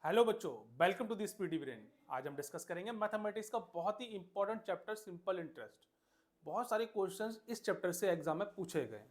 Hello बच्चों, welcome to the Speedy Brain. आज हम डिस्कस करेंगे मैथमेटिक्स का बहुत ही इंपॉर्टेंट चैप्टर सिंपल इंटरेस्ट। बहुत सारे क्वेश्चंस इस चैप्टर से एग्जाम में पूछे गए हैं।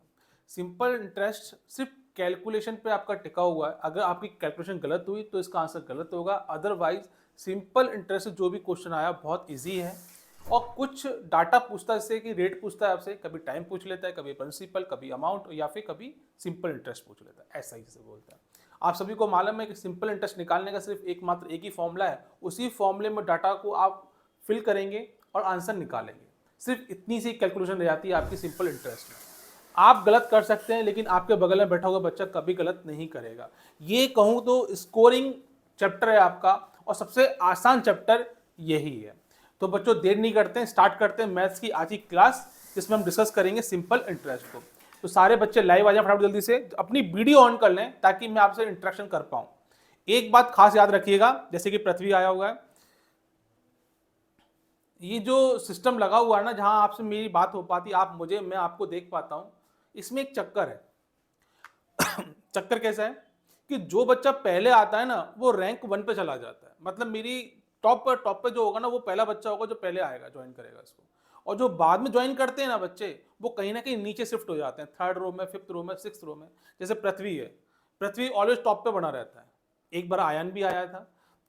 सिंपल इंटरेस्ट सिर्फ कैलकुलेशन पे आपका टिका हुआ है। अगर आपकी कैलकुलेशन गलत हुई तो इसका आंसर गलत होगा, अदरवाइज सिंपल इंटरेस्ट जो भी क्वेश्चन आया बहुत ईजी है। और कुछ डाटा पूछता है, जैसे कि रेट पूछता है आपसे, कभी टाइम पूछ लेता है, कभी प्रिंसिपल, कभी अमाउंट, या फिर कभी सिंपल इंटरेस्ट पूछ लेता है। ऐसा ही से बोलता है। आप सभी को मालूम है कि सिंपल इंटरेस्ट निकालने का सिर्फ एकमात्र एक ही फॉर्मूला है। उसी फॉर्मूले में डाटा को आप फिल करेंगे और आंसर निकालेंगे। सिर्फ इतनी सी कैलकुलेशन रह जाती है आपकी सिंपल इंटरेस्ट में। आप गलत कर सकते हैं, लेकिन आपके बगल में बैठा हुआ बच्चा कभी गलत नहीं करेगा। ये कहूँ तो स्कोरिंग चैप्टर है आपका, और सबसे आसान चैप्टर यही है। तो बच्चों देर नहीं करते हैं, स्टार्ट करते हैं मैथ्स की आज की क्लास, जिसमें हम डिस्कस करेंगे सिंपल इंटरेस्ट को। तो सारे बच्चे लाइव आ जाए फटाफट, जल्दी से अपनी वीडियो ऑन कर लें ताकि मैं आपसे इंटरेक्शन कर पाऊं। एक बात खास याद रखिएगा, जैसे कि पृथ्वी आया हुआ है, ये जो सिस्टम लगा हुआ है ना, जहां आपसे मेरी बात हो पाती, आप मुझे, मैं आपको देख पाता हूं, इसमें एक चक्कर है। चक्कर कैसा है कि जो बच्चा पहले आता है ना, वो रैंक 1 पे चला जाता है। मतलब मेरी टॉप पे जो होगा ना, वो पहला बच्चा होगा जो पहले आएगा, ज्वाइन करेगा इसको। और जो बाद में ज्वाइन करते हैं ना बच्चे, वो कहीं ना कहीं नीचे शिफ्ट हो जाते हैं, 3rd रो में, 5th रो में, 6th रो में। जैसे पृथ्वी है, पृथ्वी ऑलवेज टॉप पे बना रहता है। एक बार आयन भी आया था,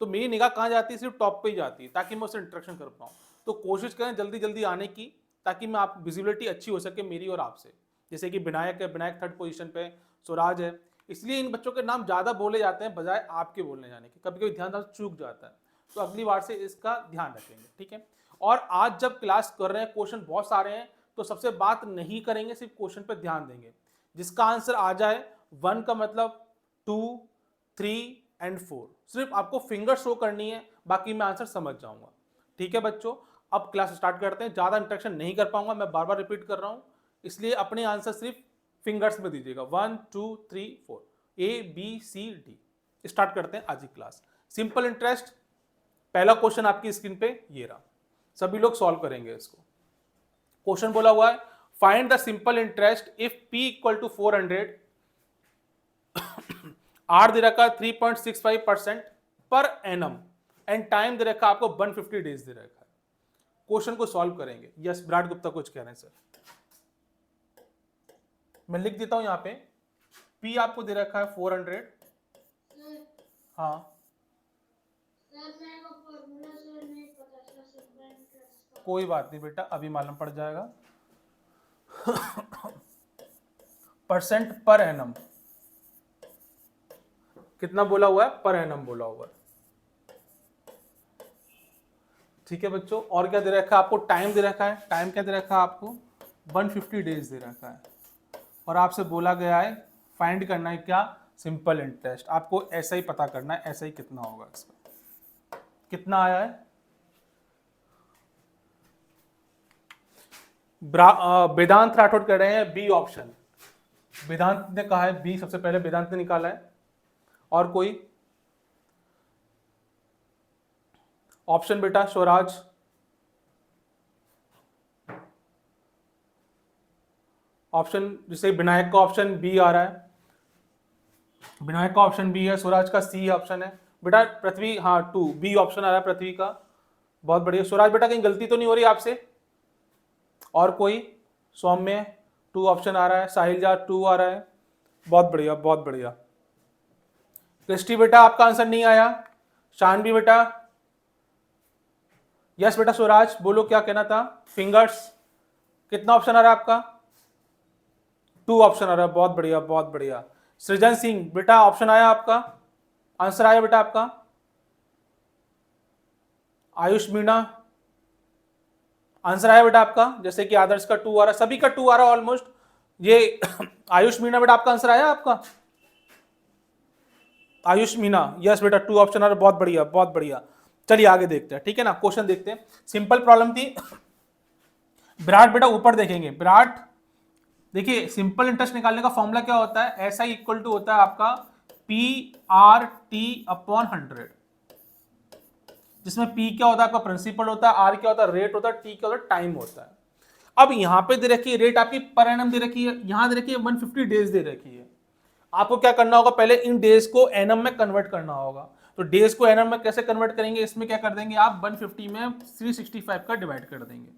तो मेरी निगाह कहाँ जाती है, सिर्फ टॉप पे ही जाती है, ताकि मैं उससे इंटरेक्शन कर पाऊँ। तो कोशिश करें जल्दी जल्दी आने की, ताकि मैं आप विजिबिलिटी अच्छी हो सके मेरी और आपसे। जैसे कि विनायक है, विनायक 3rd पोजीशन पे, स्वराज है। इसलिए इन बच्चों के नाम ज़्यादा बोले जाते हैं बजाय आपके बोलने जाने के। कभी कभी ध्यान चूक जाता है, तो अगली बार से इसका ध्यान रखेंगे, ठीक है। और आज जब क्लास कर रहे हैं, क्वेश्चन बहुत सारे हैं, तो सबसे बात नहीं करेंगे, सिर्फ क्वेश्चन पर ध्यान देंगे। जिसका आंसर आ जाए 1 का मतलब 2, 3 एंड 4, सिर्फ आपको फिंगर शो करनी है, बाकी मैं आंसर समझ जाऊंगा। ठीक है बच्चों, अब क्लास स्टार्ट करते हैं। ज़्यादा इंटरेक्शन नहीं कर पाऊंगा, मैं बार बार रिपीट कर रहा हूँ, इसलिए अपने आंसर सिर्फ फिंगर्स में दीजिएगा। 1 2 3 4, ABCD। स्टार्ट करते हैं आज की क्लास। सिंपल इंटरेस्ट, पहला क्वेश्चन आपकी स्क्रीन पे ये रहा, सभी लोग सॉल्व करेंगे इसको। क्वेश्चन बोला हुआ है, find the simple interest if P equal to 400, R दे रखा 3.65% पर एनम, एंड टाइम दे रखा आपको 150 डेज दे रखा है। क्वेश्चन को सॉल्व करेंगे। यस, विराट गुप्ता कुछ कह रहे हैं सर। मैं लिख देता हूं यहां पे, P आपको दे रखा है 400। हाँ, कोई बात नहीं बेटा, अभी मालूम पड़ जाएगा। परसेंट पर एनम, कितना बोला हुआ है, पर एनम बोला हुआ है। ठीक है बच्चों, और क्या दे रखा है आपको, टाइम दे रखा है। टाइम क्या दे रखा है आपको, 150 डेज दे रखा है। और आपसे बोला गया है फाइंड करना है क्या, सिंपल इंटरेस्ट। आपको ऐसा ही पता करना है, ऐसा ही कितना होगा इसका, कितना आया है। वेदांत राठौड़ कह रहे हैं बी ऑप्शन। वेदांत ने कहा है बी, सबसे पहले वेदांत ने निकाला है। और कोई ऑप्शन बेटा, स्वराज। ऑप्शन जैसे विनायक का ऑप्शन बी आ रहा है, विनायक का ऑप्शन बी है, स्वराज का सी ऑप्शन है। बेटा पृथ्वी, हाँ 2, बी ऑप्शन आ रहा है पृथ्वी का। बहुत बढ़िया स्वराज बेटा, कहीं गलती तो नहीं हो रही आपसे। और कोई, सौम्य 2 ऑप्शन आ रहा है, साहिलजा 2 आ रहा है। बहुत बढ़िया, बहुत बढ़िया। क्रिस्टी बेटा आपका आंसर नहीं आया। शानवी बेटा, यस बेटा। स्वराज बोलो क्या कहना था, फिंगर्स। कितना ऑप्शन आ रहा है आपका, 2 ऑप्शन आ रहा है। बहुत बढ़िया, बहुत बढ़िया। सृजन सिंह बेटा, ऑप्शन आया आपका, आंसर आया बेटा आपका। आयुष मीणा, आंसर आया बेटा आपका। जैसे कि आदर्श का 2 आ रहा है, सभी का 2 आ रहा है ऑलमोस्ट। ये आयुष मीणा बेटा, आपका आंसर आया आपका, आयुष मीणा, यस बेटा 2 ऑप्शन आ रहा है। बहुत बढ़िया, बहुत बढ़िया। चलिए आगे देखते हैं, ठीक है ना। क्वेश्चन देखते हैं, सिंपल प्रॉब्लम थी। विराट बेटा ऊपर देखेंगे, विराट देखिए, सिंपल इंटरेस्ट निकालने का फॉर्मूला क्या होता है, ऐसा इक्वल टू होता है आपका PRT/100, जिसमें P क्या होता है आपका, प्रिंसिपल होता है, R क्या होता है, रेट होता है, T क्या होता है, टाइम होता है। अब यहां पे दे रखी है रेट आपकी पर एनम दे रखी है, यहां दे रखी है 150 डेज दे रखी है। आपको क्या करना होगा, पहले इन डेज को एनम में कन्वर्ट करना होगा। तो डेज को एनम में कैसे कन्वर्ट करेंगे, इसमें क्या कर देंगे आप 150 में 365 का डिवाइड कर देंगे।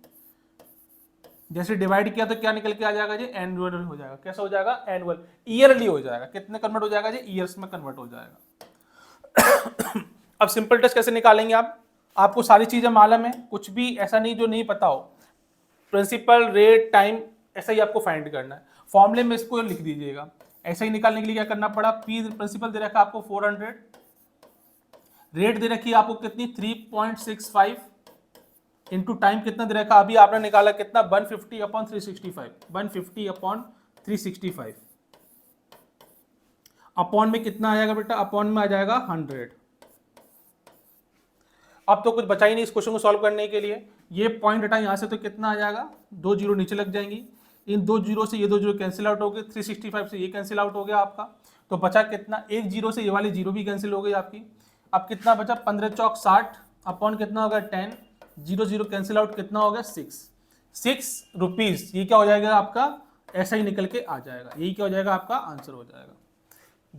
जैसे डिवाइड किया तो क्या निकल के आ जाएगा जी, एनुअल हो जाएगा। कैसा हो जाएगा, एनुअल, ईयरली हो जाएगा। कितने कन्वर्ट हो जाएगा जी, ईयर्स में कन्वर्ट हो जाएगा। अब सिंपल टेस्ट कैसे निकालेंगे आप, आपको सारी चीजें मालूम है, कुछ भी ऐसा नहीं जो नहीं पता हो। प्रिंसिपल, रेट, टाइम, ऐसा ही आपको फाइंड करना है। फॉर्मूले में इसको लिख दीजिएगा। ऐसा ही निकालने के लिए क्या करना पड़ा, पी प्रिंसिपल दे रखा आपको 400, रेट दे रखी है आपको कितनी 3.65, इंटू टाइम कितना दे रखा, अभी आपने निकाला कितना 150/365, 150/365 अपॉन में कितना आ जाएगा बेटा, अपॉन में आ जाएगा 100। अब तो कुछ बचा ही नहीं इस क्वेश्चन को सॉल्व करने के लिए। ये पॉइंट हटा यहाँ से तो कितना आ जाएगा, 2 जीरो नीचे लग जाएंगी, इन 2 जीरो से ये 2 जीरो कैंसिल आउट हो गए, 365 से ये कैंसिल आउट हो गया आपका, तो बचा कितना, 1 जीरो से ये वाली जीरो भी कैंसिल हो गई आपकी। अब कितना बचा, 15 चौक 60 अपॉन कितना होगा 10, 0 0 कैंसिल आउट, कितना हो गया 6 रुपीज। ये क्या हो जाएगा आपका, ऐसा ही निकल के आ जाएगा, यही क्या हो जाएगा आपका आंसर हो जाएगा।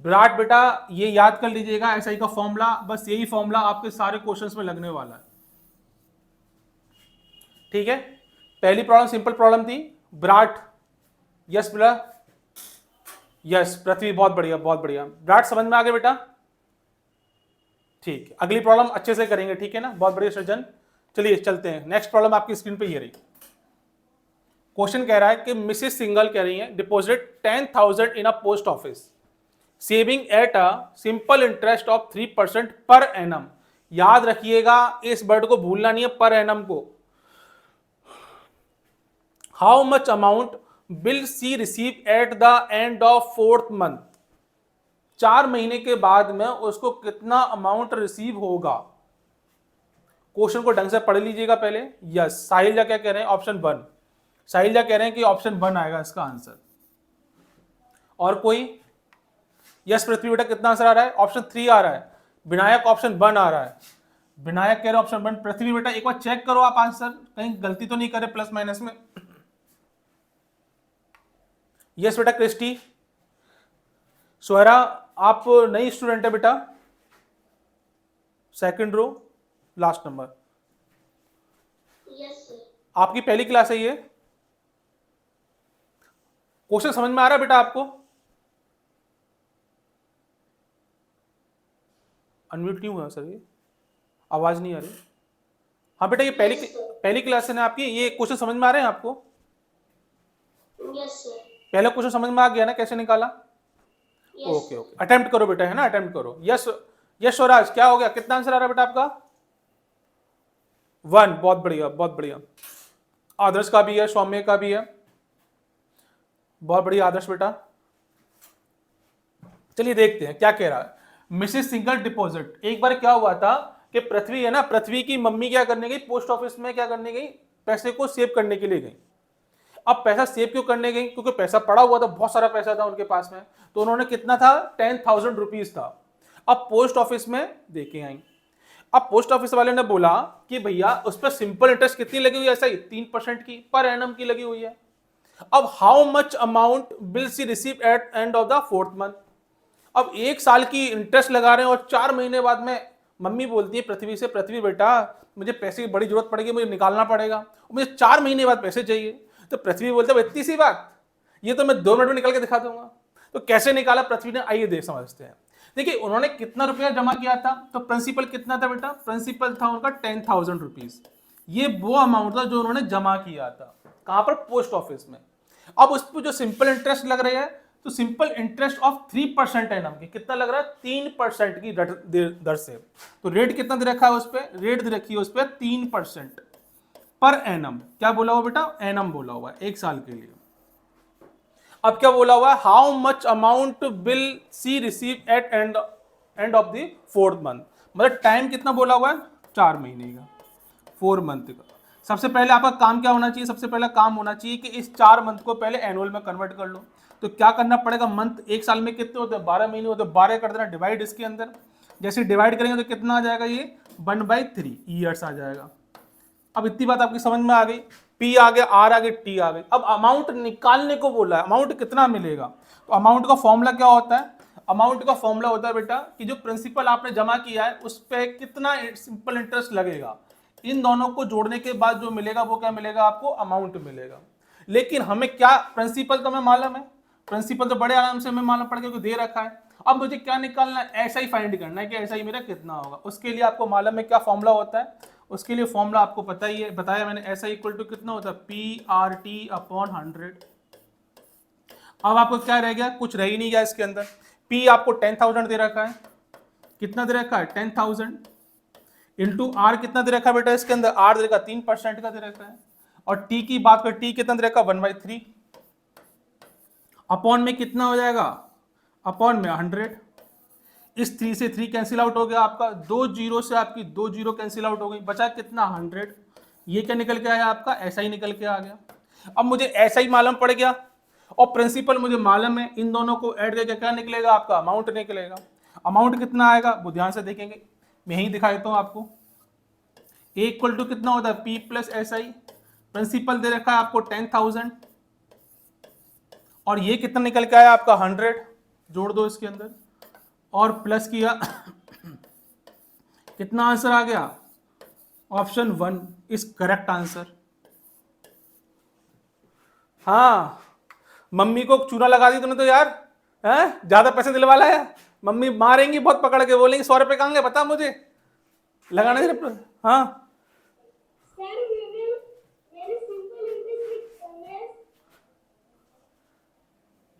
विराट बेटा ये याद कर लीजिएगा, एसआई का फॉर्मूला, बस यही फॉर्मूला आपके सारे क्वेश्चंस में लगने वाला है। ठीक है, पहली प्रॉब्लम सिंपल प्रॉब्लम थी, विराट, यस बेटा, यस पृथ्वी, बहुत बढ़िया बहुत बढ़िया। विराट समझ में आ गया बेटा, ठीक है, अगली प्रॉब्लम अच्छे से करेंगे, ठीक है ना, बहुत बढ़िया सृजन। चलिए चलते हैं, नेक्स्ट प्रॉब्लम आपकी स्क्रीन पे ये रही। क्वेश्चन कह रहा है कि मिसेस सिंगल कह रही है deposit 10,000 in a post office, saving at a simple interest of 3% per annum. याद रखिएगा, इस वर्ड को भूलना नहीं है, पर एनम को। How much amount will see receive at the end of 4th month, 4 महीने के बाद में उसको कितना अमाउंट रिसीव होगा। क्वेश्चन को ढंग से पढ़ लीजिएगा पहले। यस, साहिल क्या कह रहे हैं, ऑप्शन 1, साहिल कह रहे हैं कि ऑप्शन 1 आएगा इसका आंसर। और कोई, यस पृथ्वी बेटा कितना आंसर आ रहा है, ऑप्शन 3 आ रहा है। विनायक ऑप्शन 1 आ रहा है, विनायक कह रहे ऑप्शन 1। पृथ्वी बेटा एक बार चेक करो आप आंसर, कहीं गलती तो नहीं करे प्लस माइनस में। यस बेटा क्रिस्टी, स्वरा आप नई स्टूडेंट है बेटा, second row last number. Yes sir, आपकी पहली क्लास है ये। क्वेश्चन समझ में आ रहा है बेटा आपको, अनम्यूट क्यों हुआ सर, ये आवाज नहीं आ रही। हाँ बेटा ये पहली क्लास है ना आपकी, ये क्वेश्चन समझ में आ रहे हैं आपको। यस सर, पहला क्वेश्चन समझ में आ गया ना कैसे निकाला। ओके ओके, अटेम्प्ट करो बेटा, है ना, अटेम्प्ट करो। यस यस स्वराज क्या हो गया, कितना आंसर आ रहा है बेटा आपका, 1, बहुत बढ़िया बहुत बढ़िया। आदर्श का भी है, सौम्य का भी है, बहुत बढ़िया आदर्श बेटा। चलिए देखते हैं क्या कह रहा है। मिसेस सिंगल डिपॉजिट, एक बार क्या हुआ था कि पृथ्वी है ना, पृथ्वी की मम्मी क्या करने गई, पोस्ट ऑफिस में क्या करने गई, पैसे को सेव करने के लिए गई। अब पैसा सेव क्यों करने गई, क्योंकि पैसा पड़ा हुआ था, बहुत सारा पैसा था उनके पास में, तो उन्होंने कितना था 10,000 रुपीज था। अब पोस्ट ऑफिस में देके आई, अब पोस्ट ऑफिस वाले ने बोला कि भैया उस पर सिंपल इंटरेस्ट कितनी लगी हुई है, ऐसा ही 3% की पर एनम की लगी हुई है। अब how much amount will see receive at end of the 4th month. अब 1 साल की इंटरेस्ट लगा रहे हैं और 4 महीने बाद में मम्मी बोलती है पृथ्वी से, पृथ्वी बेटा मुझे पैसे की बड़ी जरूरत पड़ेगी, मुझे निकालना पड़ेगा, मुझे 4 महीने बाद पैसे चाहिए। तो पृथ्वी बोलते है इतनी सी बात, ये तो मैं 2 मिनट में निकाल के दिखा दूंगा। तो कैसे निकाला पृथ्वी ने, आइए देख समझते हैं। देखिए उन्होंने कितना रुपया जमा किया था, तो प्रिंसिपल कितना था बेटा, प्रिंसिपल था उनका 10,000 रुपीज। ये वो अमाउंट था जो उन्होंने जमा किया था, कहां पर, पोस्ट ऑफिस में। अब उस पर जो सिंपल इंटरेस्ट लग रहा है, तो सिंपल इंटरेस्ट ऑफ 3% एनम की कितना लग रहा है, 3% की दर से। तो रेट कितना दे रखा है उस पर, रेट दे रखी है उस पर 3% पर एनम। क्या बोला हुआ बेटा, एनम बोला हुआ है 1 साल के लिए। अब क्या बोला हुआ है, how much amount will see receive at end of the 4th month, मतलब टाइम कितना बोला हुआ है, 4 महीने का, 4 मंथ का। सबसे पहले आपका काम क्या होना चाहिए, सबसे पहला काम होना चाहिए कि इस 4 मंथ को पहले एनुअल में कन्वर्ट कर लो। तो क्या करना पड़ेगा, मंथ 1 साल में कितने होते हैं, 12 महीने होते हैं, 12 कर देना डिवाइड इसके अंदर। जैसे डिवाइड करेंगे तो कितना आ जाएगा, ये 1/3 ईयर्स आ जाएगा। अब इतनी बात आपकी समझ में आ गई, पी आ गया, आर आ गई, टी आ गई। अब अमाउंट निकालने को बोला है, अमाउंट कितना मिलेगा। तो अमाउंट का फॉर्मूला क्या होता है, अमाउंट का फॉर्मूला होता है बेटा कि जो प्रिंसिपल आपने जमा किया है उस पर कितना सिंपल इंटरेस्ट लगेगा, इन दोनों को जोड़ने के बाद जो मिलेगा वो क्या मिलेगा आपको, अमाउंट मिलेगा। लेकिन हमें क्या, प्रिंसिपल तो हमें मालूम है, प्रिंसिपल तो बड़े आराम से हमें मालूम पड़ गया कि दे रखा है। अब मुझे क्या निकालना है, ऐसा ही फाइंड करना है कि ऐसा ही मेरा कितना होगा। उसके लिए आपको मालूम है क्या फॉर्मूला होता है, उसके लिए फॉर्मूला आपको पता ही है, बताया मैंने, ऐसा इक्वल टू कितना होता है, PRT अपॉन 100। अब आपको क्या रह गया, कुछ रह ही नहीं गया इसके अंदर। P आपको 10,000 दे रखा है, कितना दे रखा है 10,000, इंटू R कितना दे रखा है बेटा इसके अंदर, R दे रखा 3% का दे रखा है, और T की बात कर, T कितना दे रखा 1/3, अपॉन में कितना हो जाएगा, अपॉन में 100। इस 3 से 3 कैंसिल आउट हो गया आपका, 2 जीरो से आपकी 2 जीरो कैंसिल आउट हो गई, बचा कितना 100। ये क्या निकल के आया आपका, ऐसा ही निकल के आ गया। अब मुझे ऐसा ही मालूम पड़ गया और प्रिंसिपल मुझे मालूम है, इन दोनों को ऐड करके क्या निकलेगा आपका, अमाउंट निकलेगा। अमाउंट कितना आएगा वो ध्यान से देखेंगे, मैं यही दिखा देता हूं आपको। ए इक्वल टू कितना होता है, P प्लस SI, प्रिंसिपल दे रखा है आपको 10,000 और ये कितना निकल के आया आपका 100, जोड़ दो इसके अंदर और प्लस किया कितना आंसर आ गया, ऑप्शन 1 इज करेक्ट आंसर। हाँ, मम्मी को चूना लगा दी तूने तो यार, हैं ज्यादा पैसे दिलवा लाया, मम्मी मारेंगी बहुत, पकड़ के बोलेंगी 100 रुपए कहां गए बता मुझे, लगाने से। हाँ सर मेरे सिंपल इंग्लिश करना है।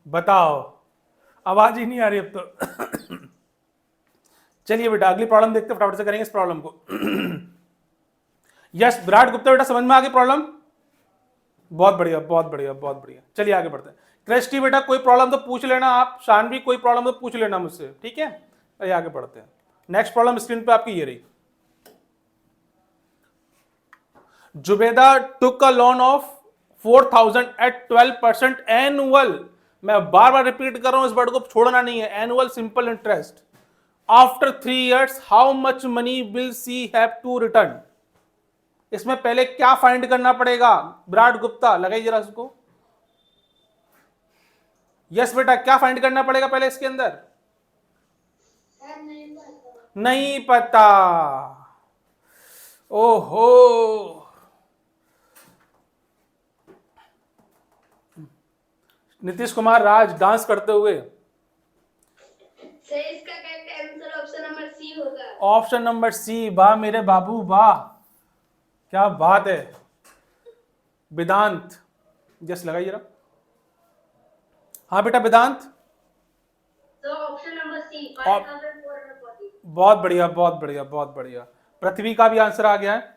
बताओ, आवाज ही नहीं आ रही अब तो। चलिए बेटा अगली प्रॉब्लम देखते हैं, फटाफट से करेंगे इस प्रॉब्लम को। यस विराट गुप्ता बेटा, समझ में आ गई प्रॉब्लम, बहुत बढ़िया बहुत बढ़िया बहुत बढ़िया। चलिए आगे बढ़ते हैं। क्रिस्टी बेटा कोई प्रॉब्लम तो पूछ लेना आप, शानवी कोई प्रॉब्लम तो पूछ लेना मुझसे, ठीक है। चलिए आगे बढ़ते हैं। नेक्स्ट प्रॉब्लम स्क्रीन पे आपकी ये रही। जुबेदा टुक अ लोन ऑफ 4,000 एट 12% एनुअल, मैं बार बार रिपीट कर रहा हूं, इस वर्ड को छोड़ना नहीं है, annual simple interest. After 3 years how much money will C have to return. इसमें पहले क्या फाइंड करना पड़ेगा, विराट गुप्ता लगाइए जरा उसको। यस बेटा क्या फाइंड करना पड़ेगा पहले इसके अंदर, सर नहीं पता। नहीं पता, ओहो। नीतीश कुमार राज डांस करते हुए, सर इसका correct answer option number C होगा। ऑप्शन नंबर सी, वाह मेरे बाबू वाह, क्या बात है। वेदांत जस लगाइए जरा, हाँ बेटा वेदांत, तो ऑप्शन नंबर सी 5,440। बहुत बढ़िया बहुत बढ़िया बहुत बढ़िया। पृथ्वी का भी आंसर आ गया है,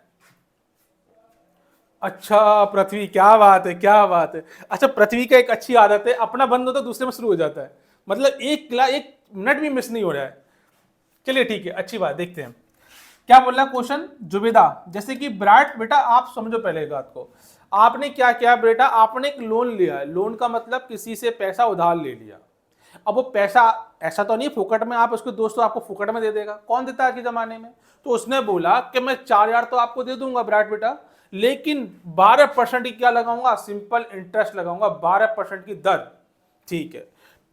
अच्छा पृथ्वी क्या बात है क्या बात है। अच्छा पृथ्वी का एक अच्छी आदत है, अपना बंद होता है दूसरे में शुरू हो जाता है, मतलब एक मिनट भी मिस नहीं हो रहा है। चलिए ठीक है, अच्छी बात, देखते हैं क्या बोल रहा है क्वेश्चन। जुबेदा जैसे कि विराट बेटा आप समझो पहले एक बात को, आपने क्या किया बेटा, आपने एक लोन लिया है, लोन का मतलब किसी से पैसा उधार ले लिया। अब वो पैसा ऐसा तो नहीं फुकट में, आप उसके दोस्त आपको फुकट में दे देगा, कौन देता है आज के जमाने में। तो उसने बोला कि मैं 4,000 तो आपको दे दूंगा विराट बेटा, लेकिन 12% की क्या लगाऊंगा, सिंपल इंटरेस्ट लगाऊंगा, 12% की दर, ठीक है।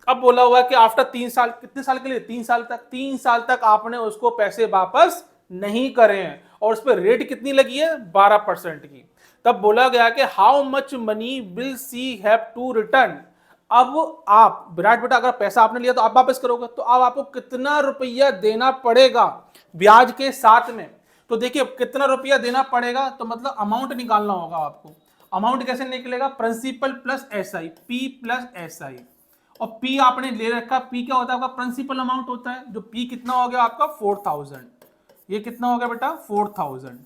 अब बोला हुआ कि आफ्टर 3 साल, कितने साल के लिए, 3 साल तक आपने उसको पैसे वापस नहीं करे हैं और उस पर रेट कितनी लगी है 12% की। तब बोला गया कि how much money will C have to return. अब आप विराट बेटा अगर पैसा आपने लिया तो आप वापस करोगे, तो अब आपको कितना रुपया देना पड़ेगा ब्याज के साथ में। तो देखिए कितना रुपया देना पड़ेगा, तो मतलब अमाउंट निकालना होगा आपको। अमाउंट कैसे निकलेगा, principal plus SI, P plus SI, और P आपने ले रखा, P क्या होता है आपका, प्रिंसिपल अमाउंट होता है, जो P कितना हो गया आपका 4,000, ये कितना हो गया बेटा 4,000।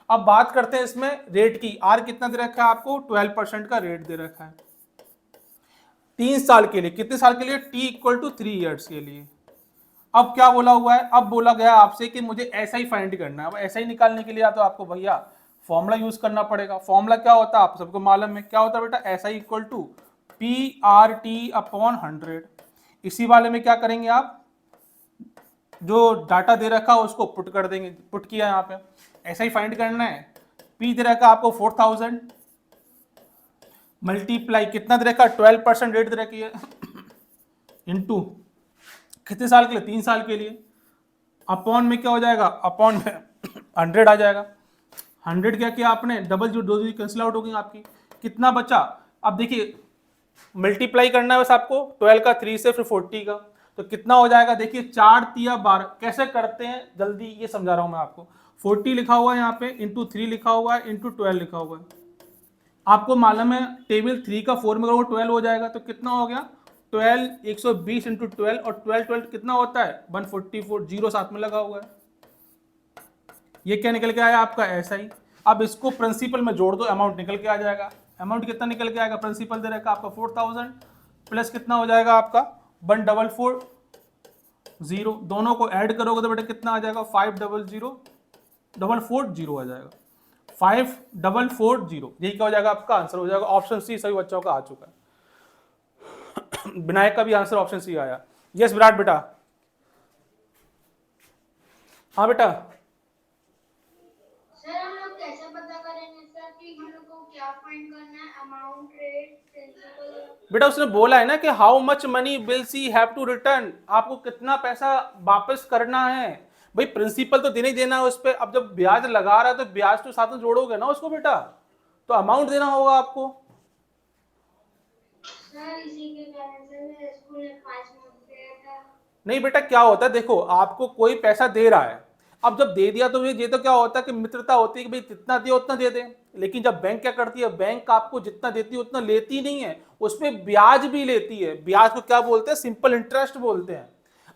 अब बात करते हैं इसमें रेट की, R कितना दे रखा है आपको, 12% का रेट दे रखा है 3 साल के लिए, कितने साल के लिए, T इक्वल टू 3 years के लिए। अब क्या बोला हुआ है, अब बोला गया आपसे कि मुझे ऐसा ही फाइंड करना है। अब ऐसा ही निकालने के लिए तो आपको भैया फॉर्मूला यूज करना पड़ेगा। फॉर्मूला क्या होता है आप सबको मालूम है, क्या होता है बेटा, ऐसा ही इक्वल टू PRT अपॉन 100। इसी वाले में क्या करेंगे आप, जो डाटा दे रखा है उसको पुट कर देंगे, पुट किया यहाँ पे, ऐसा ही फाइंड करना है। P दे रखा आपको 4,000 मल्टीप्लाई कितना दे रखा, 12% रेट दे रखी है, इंटू कितने साल के लिए? 3 साल के लिए। अपॉन में क्या हो जाएगा? अपॉन में 100 आ जाएगा। 100 क्या किया आपने? डबल जो दो कैंसिल आउट हो गई आपकी, कितना बचा? अब देखिए मल्टीप्लाई करना है बस आपको 12 का 3 से फिर 40 का, तो कितना हो जाएगा? देखिए 4 तिया 12 कैसे करते हैं जल्दी ये समझा रहा हूं मैं आपको। 40 लिखा हुआ है यहाँ पे, इंटू 3 लिखा हुआ है, इंटू 12 लिखा हुआ है। आपको मालूम है टेबल 3 का 4 में अगर वो 12 हो जाएगा तो कितना हो गया? 12 120 इंटू 12, और 12 12 कितना होता है? 144, जीरो साथ में लगा हुआ है। ये क्या निकल के आया आपका? ऐसा ही। अब इसको प्रिंसिपल में जोड़ दो, अमाउंट निकल के आ जाएगा। अमाउंट कितना निकल के आएगा? प्रिंसिपल दे रखा आपका 4000 प्लस कितना हो जाएगा आपका? 1440। दोनों को ऐड करोगे तो बेटा कितना आ जाएगा? 500 आ जाएगा। 5440, यही क्या हो जाएगा आपका आंसर? हो जाएगा ऑप्शन सी, सभी बच्चों का आ चुका है। विनायक का भी आंसर ऑप्शन सी आया। यस विराट बेटा। हाँ बेटा। सर हम लोग कैसे पता करेंगे सर कि हम लोग को क्या फाइंड करना है? Amount, rate, principal? बेटा उसने बोला है ना कि how much money will C have to return, आपको कितना पैसा वापस करना है। भाई प्रिंसिपल तो देना ही देना है उस पर। अब जब ब्याज लगा रहा है तो ब्याज तो साथ में जोड़ोगे ना उसको बेटा, तो अमाउंट देना होगा आपको। सर इसी के कारण से मैं स्कूल में 5 मंथ गया था। नहीं बेटा क्या होता है, देखो आपको कोई पैसा दे रहा है, अब जब दे दिया तो ये तो क्या होता है कि मित्रता होती है कि भाई जितना दिया उतना दे दे। लेकिन जब बैंक क्या करती है, बैंक आपको जितना देती है उतना लेती नहीं है, उसमें ब्याज भी लेती है। ब्याज को क्या बोलते हैं? सिंपल इंटरेस्ट बोलते हैं।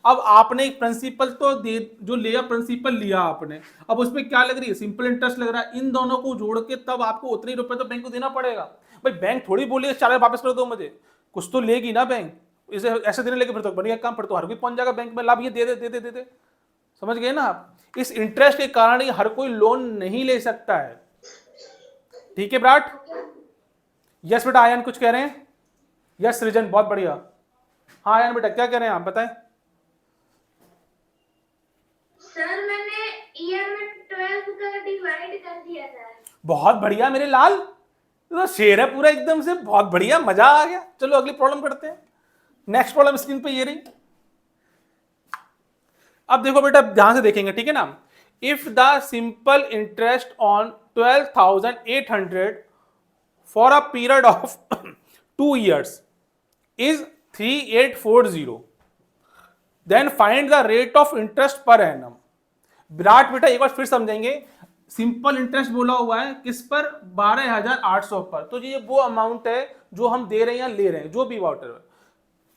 अब आपने एक प्रिंसिपल तो दे, जो लिया प्रिंसिपल लिया आपने, अब उसमें क्या लग रही है? सिंपल इंटरेस्ट लग रहा है। इन दोनों को जोड़ के तब आपको उतने रुपए तो बैंक को देना पड़ेगा। भाई बैंक थोड़ी बोली 4 वापस कर दो मुझे, कुछ तो लेगी ना बैंक। इसे ऐसे देने लगे फिर तो बढ़िया काम, फिर तो हर कोई पहुंच जाएगा बैंक में, लाभ ये दे दे दे दे दे दे। समझ गए ना आप? इस इंटरेस्ट के कारण ही हर कोई लोन नहीं ले सकता है। ठीक है विराट? यस बेटा। आयन कुछ कह रहे हैं? यस सृजन, बहुत बढ़िया। हाँ आयन बेटा क्या कह रहे हैं आप बताएं। सर मैंने ईयर में 12 का डिवाइड कर दिया था। बहुत बढ़िया मेरे लाल, तो शेर है पूरा एकदम से, बहुत बढ़िया, मजा आ गया। चलो अगली प्रॉब्लम करते हैं। नेक्स्ट प्रॉब्लम स्क्रीन पे ये रही। अब देखो बेटा ध्यान से देखेंगे, ठीक है ना। If the simple interest on 12,800 for a period of 2 years is 3840, then find the rate of interest per annum. Virat बेटा एक बार फिर समझेंगे। सिंपल इंटरेस्ट बोला हुआ है किस पर? 12,800 पर। तो ये वो अमाउंट है जो हम दे रहे हैं या ले रहे हैं, जो भी वाटर है,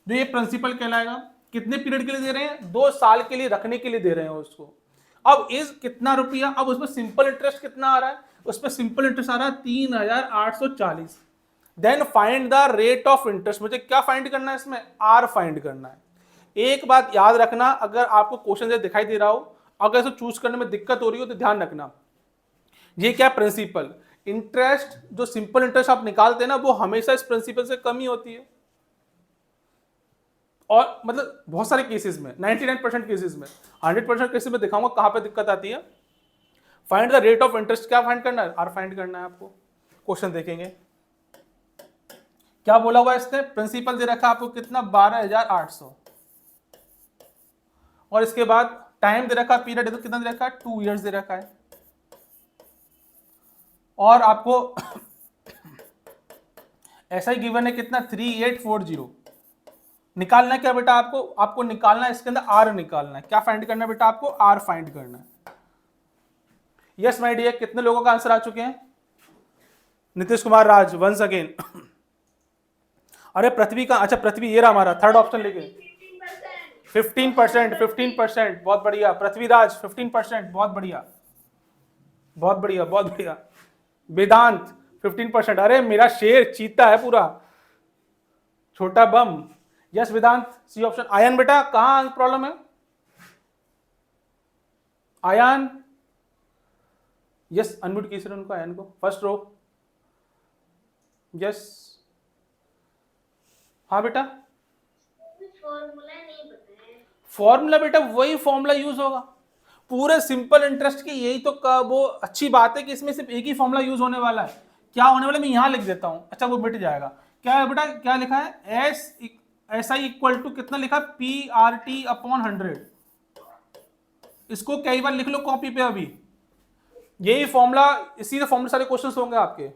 जो ये प्रिंसिपल कहलाएगा। कितने पीरियड के लिए दे रहे हैं? 2 साल के लिए रखने के लिए दे रहे हैं उसको। अब इस कितना रुपया, अब उसमें सिंपल इंटरेस्ट कितना आ रहा है? उसमें सिंपल इंटरेस्ट आ रहा है 3,840। Then find the rate of interest. मुझे क्या फाइंड करना है इसमें? आर फाइंड करना है। एक बात याद रखना, अगर आपको क्वेश्चन दिखाई दे रहा हो, अगर इसे चूज करने में दिक्कत हो रही हो तो ध्यान रखना, ये क्या प्रिंसिपल इंटरेस्ट, जो सिंपल इंटरेस्ट आप निकालते हैं ना, वो हमेशा इस प्रिंसिपल से कम ही होती है। और मतलब बहुत सारे केसेस में, 99% केसेस में, 100% केसेस में दिखाऊंगा कहां पे दिक्कत आती है। Find the rate of interest, क्या फाइंड करना है? आर फाइंड करना है आपको। क्वेश्चन देखेंगे क्या बोला हुआ है इसने। प्रिंसिपल दे रखा है आपको कितना? 12,800, और इसके बाद टाइम दे रखा है, पीरियड कितना दे रखा है? 2 years दे रखा है। और आपको ऐसा ही गिवन है कितना? 3840। निकालना है क्या बेटा आपको? आपको निकालना है इसके अंदर आर निकालना है। क्या फाइंड करना है बेटा आपको? आर फाइंड करना है। यस माय डियर, कितने लोगों का आंसर आ चुके हैं? Nitish Kumar Raj once again. अरे पृथ्वी का, अच्छा पृथ्वी ये रहा हमारा थर्ड ऑप्शन लेके। 15%, 15%, बहुत बढ़िया। पृथ्वीराज 15%, बहुत बढ़िया, बहुत बढ़िया, बहुत बढ़िया। वेदांत 15%, अरे मेरा शेर चीता है पूरा, छोटा बम। यस वेदांत, सी ऑप्शन। आयन बेटा कहां प्रॉब्लम है? आयन, यस अनम्यूट कीजिए उनको, आयन को, फर्स्ट रो। यस, हाँ बेटा। फॉर्मूला नहीं पता है। फॉर्मूला बेटा वही फॉर्मूला यूज होगा पूरे सिंपल इंटरेस्ट की। यही तो वो अच्छी बात है कि इसमें सिर्फ एक ही फॉर्मूला यूज होने वाला है। क्या होने वाला है मैं यहां लिख देता हूं, अच्छा वो मिट जाएगा। क्या है बेटा? क्या लिखा है? SI इक्वल टू कितना लिखा, PRT अपॉन 100। इसको कई बार लिख लो कॉपी पे अभी, यही फॉर्मूला, इसी से फॉर्मूले सारे क्वेश्चंस होंगे आपके।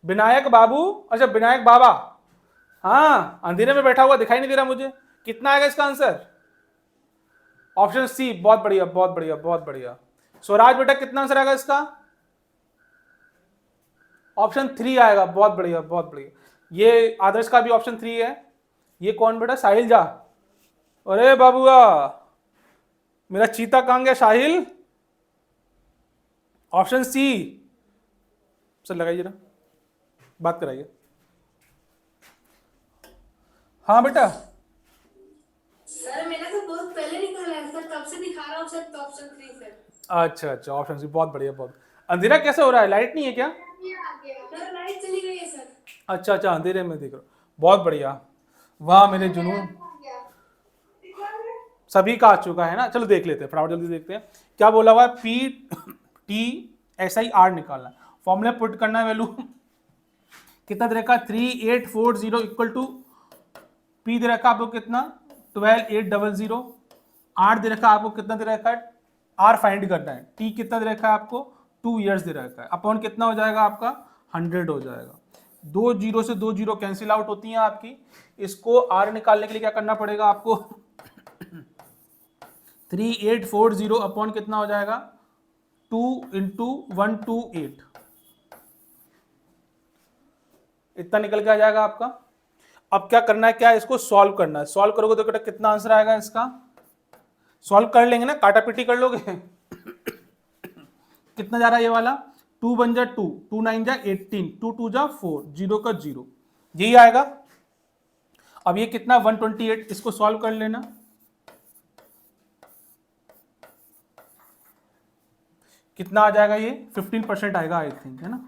विनायक बाबू, अच्छा विनायक बाबा, हाँ अंधेरे में बैठा हुआ दिखाई नहीं दे रहा मुझे, कितना आएगा इसका आंसर? ऑप्शन सी, बहुत बढ़िया बहुत बढ़िया बहुत बढ़िया। स्वराज बेटा कितना आंसर आएगा इसका? ऑप्शन 3 आएगा, बहुत बढ़िया बहुत बढ़िया। ये आदर्श का भी ऑप्शन 3 है। ये कौन बेटा? साहिल जा, अरे बाबूआ मेरा चीता कहां गया साहिल? Option C. सर लगाइए ना, बात कराइए। हाँ बेटा, सर मैंने तो बहुत पहले निकाला है सर, तब से दिखा रहा हूँ सर, तो ऑप्शन 3 सर। अच्छा अच्छा, ऑप्शन सी, बहुत बढ़िया बहुत। अंधेरा कैसे हो रहा है, लाइट नहीं है क्या? ये आ गया। सर लाइट चली गई है सर। अच्छा अच्छा, अंधेरे में देख रहा हूं, बहुत बढ़िया, वाह मेरे जुनून। आ गया। सभी का आ चुका है ना, चलो देख लेते हैं फटाफट, जल्दी देखते हैं क्या बोला हुआ है। PTSI निकालना है, फॉर्मूला पुट करना है, वैल्यू कितना दे रखा है, 3840 इक्वल टू P दे रखा है आपको कितना, 12800। R दे रखा है आपको कितना दे रखा है, R फाइंड करना है। T कितना दे रखा है आपको, 2 years दे रखा है, अपॉन कितना हो जाएगा आपका, 100 हो जाएगा। 2 जीरो से 2 जीरो कैंसिल आउट होती हैं आपकी। इसको R निकालने के लिए क्या करना पड़ेगा आपको 3840 अपॉन कितना हो जाएगा, 2 इंटू 128, इतना निकल के आ जाएगा आपका। अब क्या करना है, क्या इसको सॉल्व करना है। सॉल्व करोगे तो बेटा कितना आंसर आएगा इसका, सॉल्व कर लेंगे ना, काटा पीटी कर लोगे कितना जा रहा है ये वाला, 2 बन जा 2, 2 9 जा 18, 2 2 जा 4, 0 का 0, यही आएगा। अब ये कितना 128, इसको सॉल्व कर लेना। कितना आ जाएगा ये, 15% आएगा आई थिंक, है ना।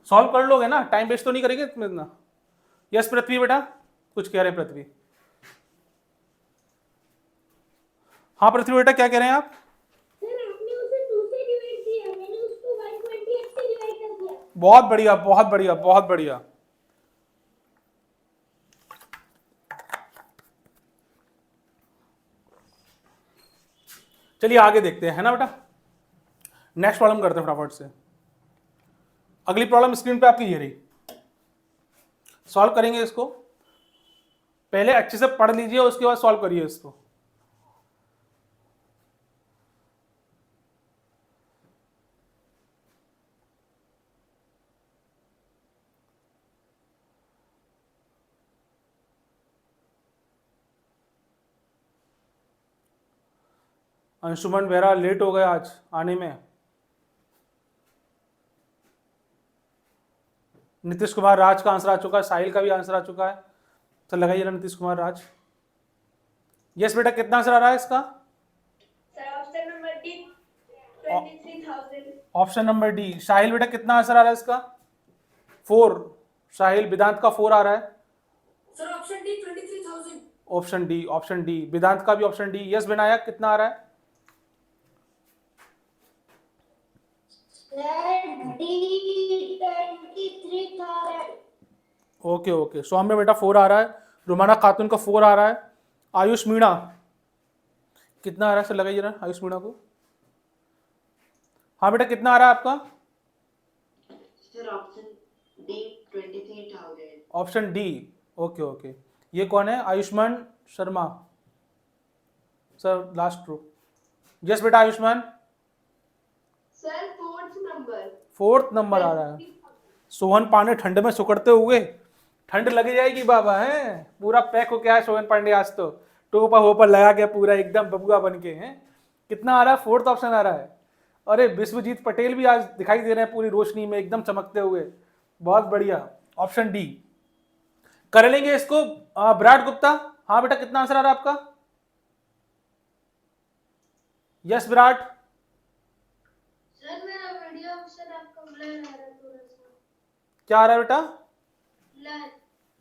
सॉल्व कर लोगे ना, टाइम वेस्ट तो नहीं करेंगे इसमें इतना। यस पृथ्वी बेटा, कुछ कह रहे हैं पृथ्वी? हाँ पृथ्वी बेटा, क्या कह रहे हैं आप? सर आपने उसे 2 से डिवाइड किया, मैंने उसको 128 से डिवाइड कर दिया। बहुत बढ़िया बहुत बढ़िया बहुत बढ़िया। चलिए आगे देखते हैं, है ना बेटा। नेक्स्ट प्रॉब्लम करते हैं फटाफट से। अगली प्रॉब्लम स्क्रीन पे आपकी ये रही, सॉल्व करेंगे इसको। पहले अच्छे से पढ़ लीजिए, उसके बाद सॉल्व करिए इसको। अंशुमन बेहरा लेट हो गया आज आने में। नीतीश कुमार राज का आंसर आ चुका है, साहिल का भी आंसर आ चुका है, तो लगाइए ना नीतीश कुमार राज। यस बेटा, कितना आंसर आ रहा है इसका? Sir option number D 23,000। Option number D. Sahil बेटा कितना आंसर आ रहा है इसका? 4। साहिल, वेदांत का 4 आ रहा है। Sir option D 23,000। Option D, option D, Vedant का भी ऑप्शन डी। यस विनायक, कितना आ रहा है? डी 23,000। ओके ओके, सौम्य बेटा 4 आ रहा है, रुमाना खातून का 4 आ रहा है। आयुष मीणा कितना आ रहा है सर, लगाइए ना आयुष मीणा को। हाँ बेटा, कितना आ रहा है आपका? Sir option D 23,000। Option D, okay okay. ये कौन है? Ayushman Sharma sir, last row. Yes बेटा Ayushman, sir 4th number. 4th number आ रहा है। सोहन पांडे ठंड में सुकड़ते हुए, ठंड लग जाएगी बाबा, है पूरा पैक हो गया है सोहन पांडे आज तो, टोपा होपर लगा के पूरा एकदम बबुआ बन के हैं। कितना आ रहा है? 4th ऑप्शन आ रहा है। अरे विश्वजीत पटेल भी आज दिखाई दे रहे हैं पूरी रोशनी में एकदम चमकते हुए, बहुत बढ़िया। ऑप्शन डी कर लेंगे इसको। विराट गुप्ता, हाँ बेटा कितना आंसर आ रहा है आपका? यस विराट। सर मेरा वीडियो ऑप्शन आपका ब्लर आ रहा है थोड़ा सा। क्या आ रहा है बेटा? ब्लर।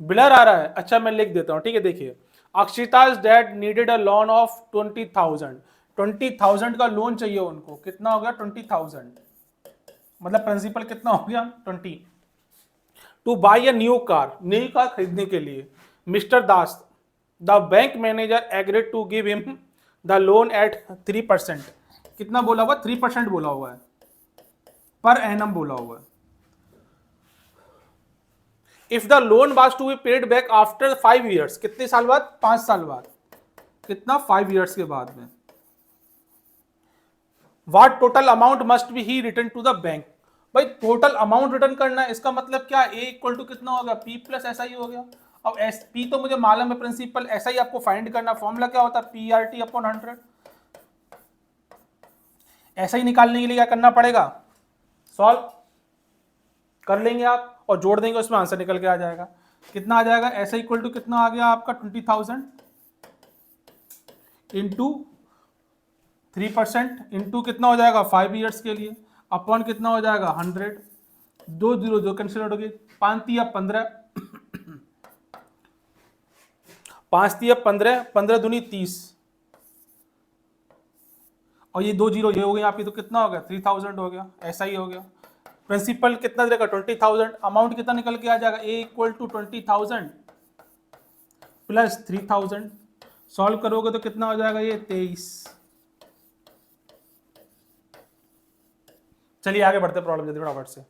ब्लर आ रहा है, अच्छा मैं लिख देता हूं, ठीक है। देखिए, Akshita's dad needed a loan of 20,000। 20,000 का लोन चाहिए उनको। कितना हो गया? 20,000, मतलब प्रिंसिपल कितना हो गया? 20। To buy a new car खरीदने के लिए mister Das the bank manager agreed to give him the loan at 3%। कितना बोला हुआ? 3% बोला हुआ है, पर एनम बोला हुआ है। If the loan was to be paid back after 5 years, कितने साल बाद? 5 साल बाद। कितना? 5 years के बाद में। What total amount must be he return to the bank. भाई टोटल अमाउंट रिटर्न करना है, इसका मतलब क्या? ए इक्वल टू कितना हो गया? पी प्लस ऐसा ही हो गया। अब एस पी तो मुझे मालूम है प्रिंसिपल, ऐसा ही आपको फाइंड करना। फॉर्मूला क्या होता है? P R T upon 100। ऐसा ही निकालने के लिए क्या करना पड़ेगा? सॉल्व कर लेंगे आप और जोड़ देंगे, उसमें आंसर निकल के आ जाएगा। कितना आ जाएगा? ऐसा इक्वल टू कितना आ गया आपका? 20,000 इंटू 3% इंटू कितना हो जाएगा? 5 years के लिए, अपॉन कितना हो जाएगा? 100। 2 0 जो कैंसिल आउट होगी। 5 3 15, 5 3 15, 15 दूनी 30, और ये 2 0 ये हो गया आपकी, तो कितना हो गया? 3000 हो गया। ऐसा ही हो गया। प्रिंसिपल कितना देगा? 20,000। अमाउंट कितना निकल के आ जाएगा? ए इक्वल टू 20,000 प्लस 3,000। सॉल्व करोगे तो कितना हो जाएगा? ये 23। चलिए आगे बढ़ते प्रॉब्लम जल्दी फटाफट से।